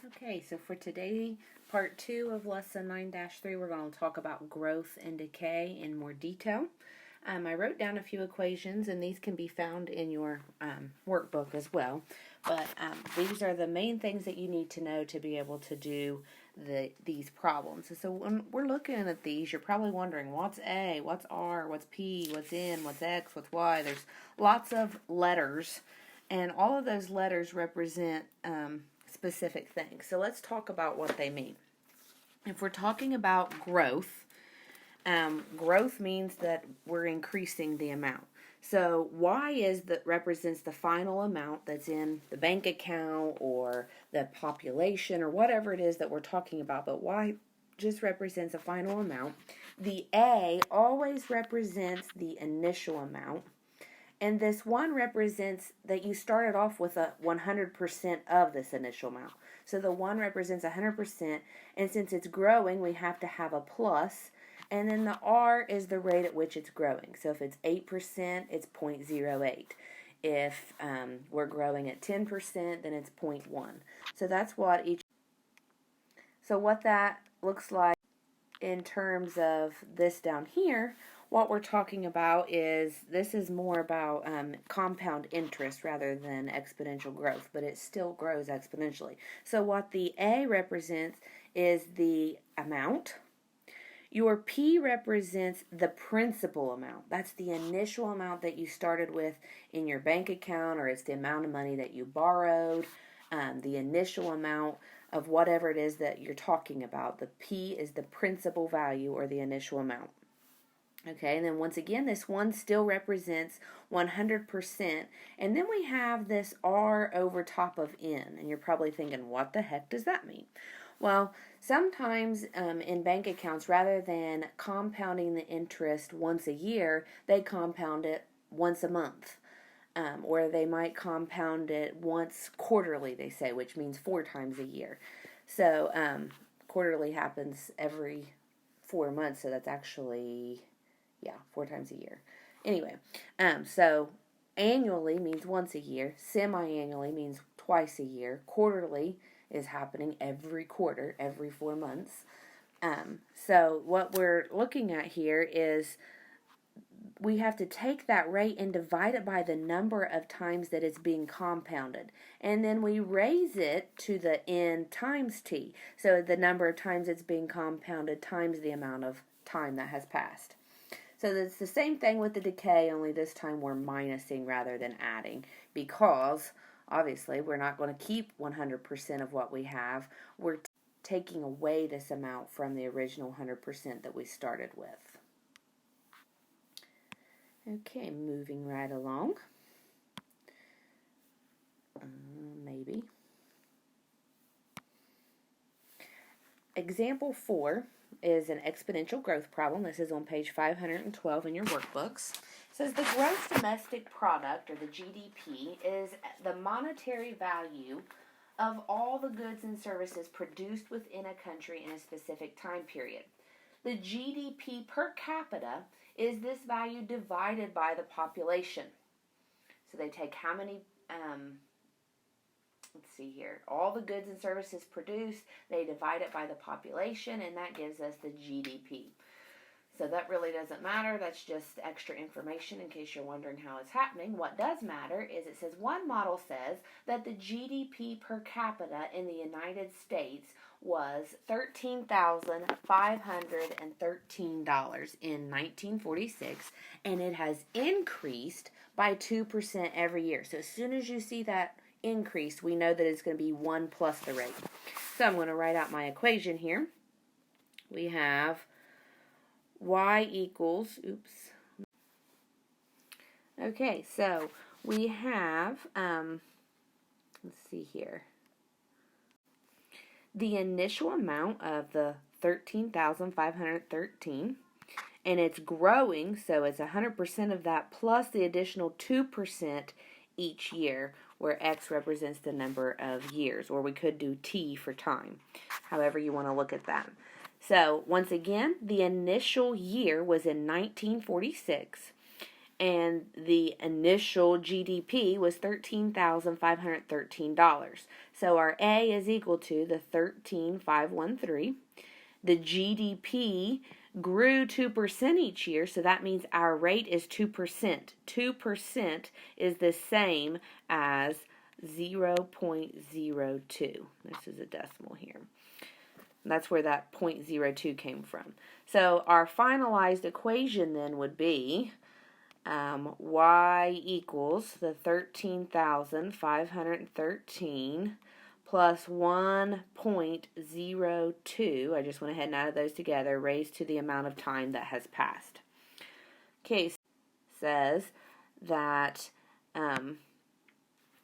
Okay, so for today, part 2 of lesson 9-3, we're going to talk about growth and decay in more detail. I wrote down a few equations, and these can be found in your workbook as well. But these are the main things that you need to know to be able to do these problems. And so when we're looking at these, you're probably wondering, what's A, what's R, what's P, what's N, what's X, what's Y? There's lots of letters, and all of those letters represent specific things. So let's talk about what they mean. If we're talking about growth, growth means that we're increasing the amount. So Y represents the final amount that's in the bank account or the population or whatever it is that we're talking about. But Y just represents a final amount. The A always represents the initial amount. And this 1 represents that you started off with a 100% of this initial amount. So the 1 represents 100%, and since it's growing, we have to have a plus. And then the R is the rate at which it's growing. So if it's 8%, it's 0.08. If we're growing at 10%, then it's 0.1. So that's what what that looks like in terms of this down here. What we're talking about is, this is more about compound interest rather than exponential growth, but it still grows exponentially. So what the A represents is the amount. Your P represents the principal amount. That's the initial amount that you started with in your bank account, or it's the amount of money that you borrowed, the initial amount of whatever it is that you're talking about. The P is the principal value, or the initial amount. Okay, and then once again, this 1 still represents 100%. And then we have this R over top of N. And you're probably thinking, what the heck does that mean? Well, sometimes in bank accounts, rather than compounding the interest once a year, they compound it once a month. Or they might compound it once quarterly, they say, which means 4 times a year. So quarterly happens every 4 months, so that's actually... 4 times a year. Anyway, so annually means once a year. Semi-annually means twice a year. Quarterly is happening every quarter, every 4 months. So what we're looking at here is we have to take that rate and divide it by the number of times that it's being compounded. And then we raise it to the n times t. So the number of times it's being compounded times the amount of time that has passed. So it's the same thing with the decay, only this time we're minusing rather than adding, because obviously we're not going to keep 100% of what we have. We're taking away this amount from the original 100% that we started with. Okay, moving right along. Maybe. Example 4 is an exponential growth problem. This is on page 512 in your workbooks. It says the gross domestic product, or the GDP, is the monetary value of all the goods and services produced within a country in a specific time period. The GDP per capita is this value divided by the population. So they take how many... let's see here, all the goods and services produced, they divide it by the population, and that gives us the GDP. So that really doesn't matter. That's just extra information in case you're wondering how it's happening. What does matter is it says one model says that the GDP per capita in the United States was $13,513 in 1946, and it has increased by 2% every year. So as soon as you see that increase, we know that it's going to be 1 plus the rate. So I'm going to write out my equation here. We have y equals, okay, so we have, let's see here, the initial amount of the 13,513, and it's growing, so it's 100% of that plus the additional 2% each year, where X represents the number of years, or we could do T for time, however you want to look at that. So once again, the initial year was in 1946, and the initial GDP was $13,513. So our A is equal to the 13,513. The GDP grew 2% each year, so that means our rate is 2%. 2% is the same as 0.02. This is a decimal here. That's where that 0.02 came from. So our finalized equation then would be y equals the 13,513 plus 1.02, I just went ahead and added those together, raised to the amount of time that has passed. Okay, says that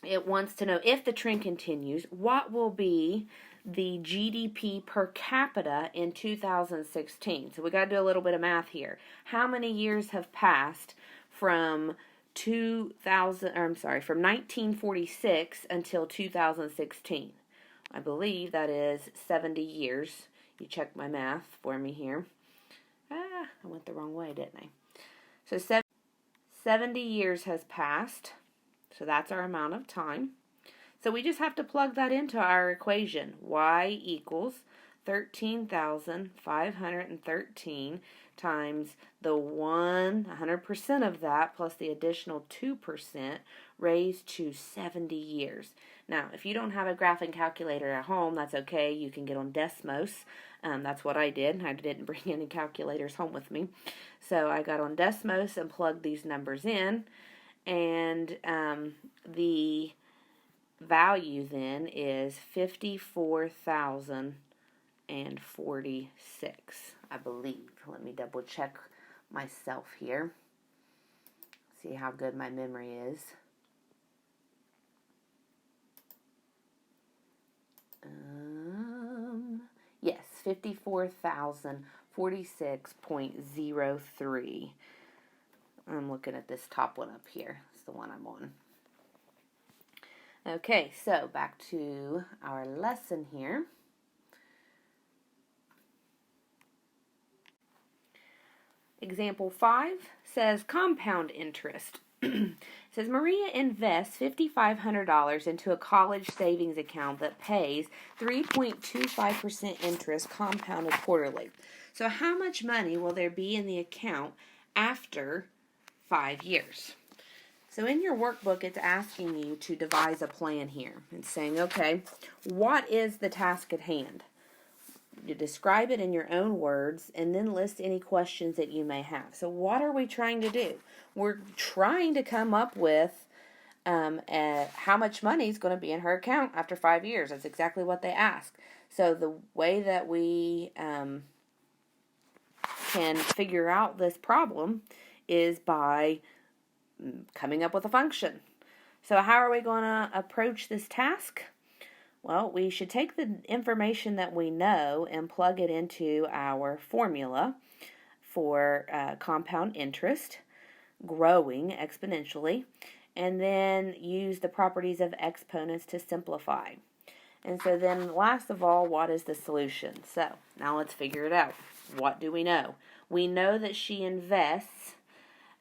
it wants to know, if the trend continues, what will be the GDP per capita in 2016? So we got to do a little bit of math here. How many years have passed from 1946 until 2016? I believe that is 70 years. You check my math for me here. I went the wrong way, didn't I? So 70 years has passed. So that's our amount of time. So we just have to plug that into our equation. Y equals 13,513 times the 100% of that plus the additional 2% raised to 70 years. Now, if you don't have a graphing calculator at home, that's okay. You can get on Desmos. That's what I did. I didn't bring any calculators home with me. So I got on Desmos and plugged these numbers in. And the value then is 54,046, I believe. Let me double check myself here. See how good my memory is. Yes, 54,046.03. I'm looking at this top one up here. It's the one I'm on. Okay, so back to our lesson here. Example 5 says compound interest. It says Maria invests $5,500 into a college savings account that pays 3.25% interest compounded quarterly. So how much money will there be in the account after 5 years? So in your workbook, it's asking you to devise a plan here. It's saying, okay, what is the task at hand? You describe it in your own words and then list any questions that you may have. So what are we trying to do? We're trying to come up with how much money is going to be in her account after 5 years. That's exactly what they ask. So the way that we can figure out this problem is by coming up with a function. So how are we going to approach this task? Well, we should take the information that we know and plug it into our formula for compound interest, growing exponentially, and then use the properties of exponents to simplify. And so then last of all, what is the solution? So now let's figure it out. What do we know? We know that she invests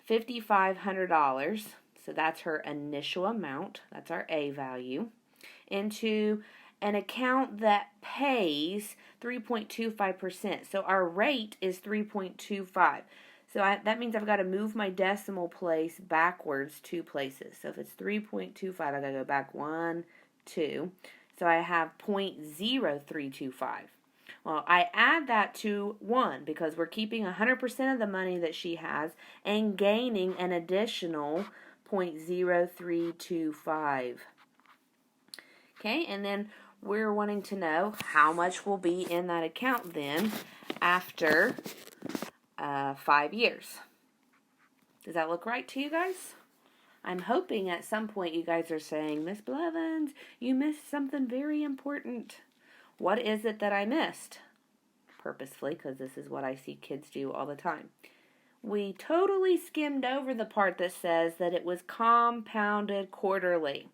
$5,500, so that's her initial amount, that's our A value, into an account that pays 3.25%. So our rate is 3.25. So that means I've got to move my decimal place backwards 2 places. So if it's 3.25, I've got to go back 1, 2. So I have 0.0325. Well, I add that to 1 because we're keeping 100% of the money that she has and gaining an additional 0.0325. Okay, and then we're wanting to know how much will be in that account then after 5 years. Does that look right to you guys? I'm hoping at some point you guys are saying, Miss Blevins, you missed something very important. What is it that I missed? Purposefully, because this is what I see kids do all the time. We totally skimmed over the part that says that it was compounded quarterly.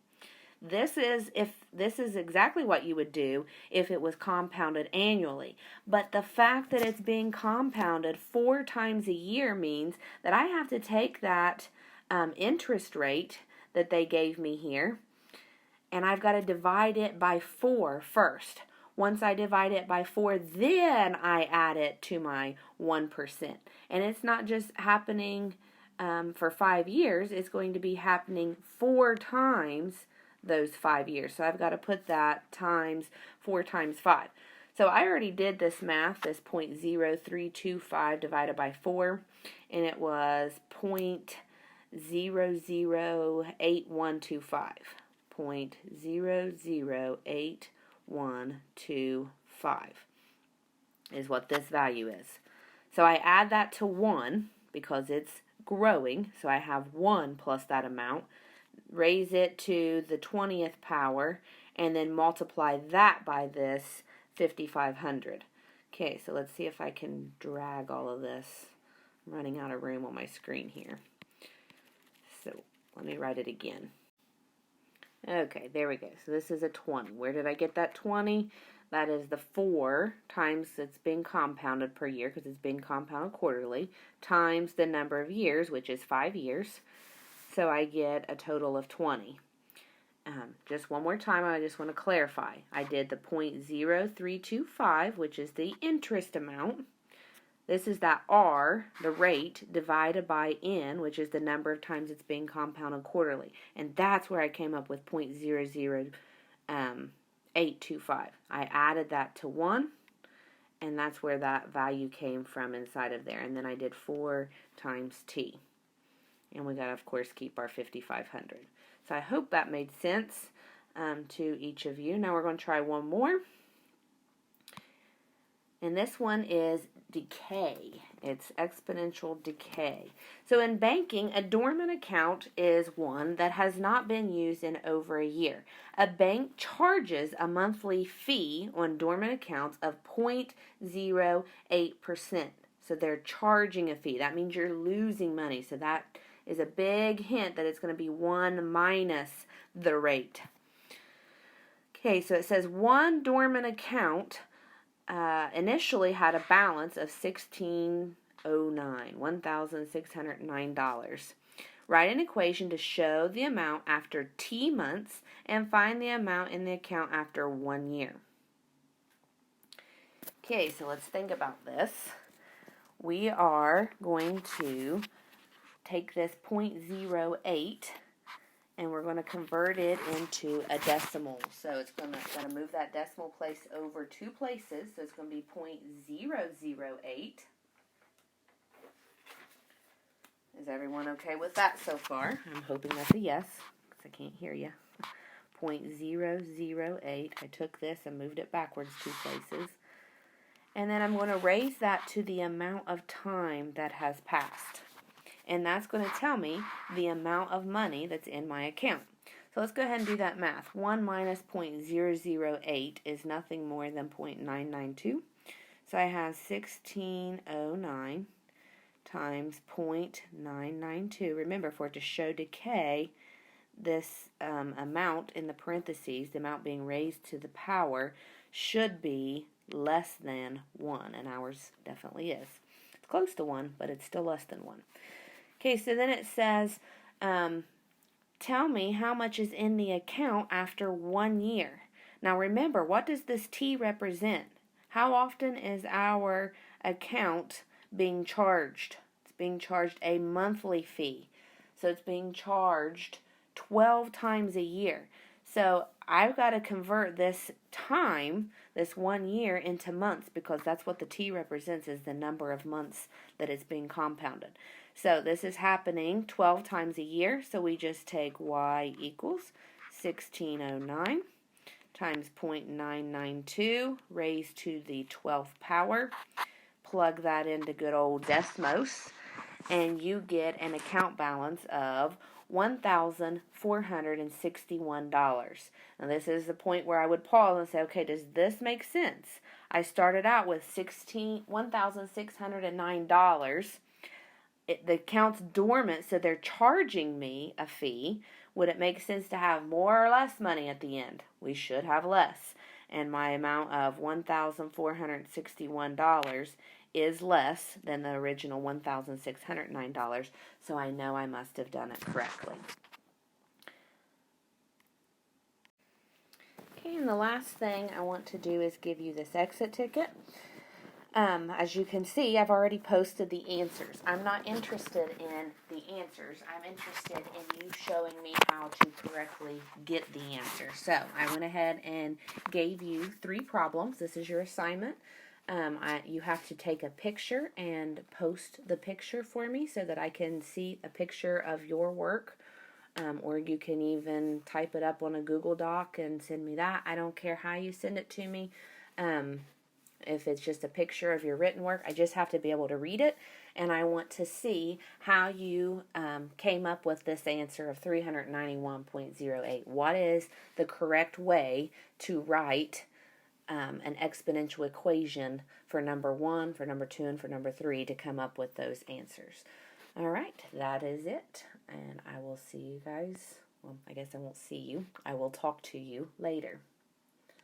This is exactly what you would do if it was compounded annually. But the fact that it's being compounded 4 times a year means that I have to take that interest rate that they gave me here and I've got to divide it by 4 first. Once I divide it by 4, then I add it to my 1%. And it's not just happening for 5 years, it's going to be happening 4 times those 5 years. So I've got to put that times 4 times 5. So I already did this math, this 0.0325 divided by 4, and it was 0.008125. 0.008125 is what this value is. So I add that to 1 because it's growing, so I have 1 plus that amount, raise it to the 20th power, and then multiply that by this 5,500. Okay, so let's see if I can drag all of this. I'm running out of room on my screen here. So let me write it again. Okay, there we go. So this is a 20. Where did I get that 20? That is the 4 times it's being compounded per year, because it's being compounded quarterly, times the number of years, which is 5 years. So I get a total of 20. Just one more time, I just want to clarify. I did the 0.0325, which is the interest amount. This is that R, the rate, divided by N, which is the number of times it's being compounded quarterly. And that's where I came up with 0.00825. I added that to 1, and that's where that value came from inside of there. And then I did 4 times T. And we got to, of course, keep our 5,500. So I hope that made sense to each of you. Now we're going to try one more. And this one is decay. It's exponential decay. So in banking, a dormant account is one that has not been used in over a year. A bank charges a monthly fee on dormant accounts of 0.08%. So they're charging a fee. That means you're losing money. So that is a big hint that it's going to be 1 minus the rate. Okay, so it says one dormant account initially had a balance of $1,609. Write an equation to show the amount after T months and find the amount in the account after 1 year. Okay, so let's think about this. We are going to take this 0.08 and we're going to convert it into a decimal. So it's going to move that decimal place over 2 places. So it's going to be 0.008. Is everyone okay with that so far? I'm hoping that's a yes, because I can't hear you. 0.008. I took this and moved it backwards 2 places. And then I'm going to raise that to the amount of time that has passed. And that's going to tell me the amount of money that's in my account. So let's go ahead and do that math. 1 minus 0.008 is nothing more than 0.992. So I have 1609 times 0.992. Remember, for it to show decay, this amount in the parentheses, the amount being raised to the power, should be less than 1. And ours definitely is. It's close to 1, but it's still less than 1. Okay, so then it says, tell me how much is in the account after 1 year. Now remember, what does this T represent? How often is our account being charged? It's being charged a monthly fee. So it's being charged 12 times a year. So I've got to convert this time, this 1 year, into months, because that's what the T represents, is the number of months that it's being compounded. So this is happening 12 times a year, so we just take y equals 1609 times 0.992 raised to the 12th power. Plug that into good old Desmos, and you get an account balance of $1,461. Now this is the point where I would pause and say, okay, does this make sense? I started out with $1,609. The account's dormant, so they're charging me a fee. Would it make sense to have more or less money at the end? We should have less. And my amount of $1,461 is less than the original $1,609, so I know I must have done it correctly. Okay, and the last thing I want to do is give you this exit ticket. As you can see, I've already posted the answers. I'm not interested in the answers. I'm interested in you showing me how to correctly get the answer. So I went ahead and gave you 3 problems. This is your assignment. You have to take a picture and post the picture for me so that I can see a picture of your work. Or you can even type it up on a Google Doc and send me that. I don't care how you send it to me. If it's just a picture of your written work, I just have to be able to read it, and I want to see how you came up with this answer of 391.08. What is the correct way to write an exponential equation for number 1, for number 2, and for number 3 to come up with those answers? All right, that is it, and I will see you guys. Well, I guess I won't see you. I will talk to you later.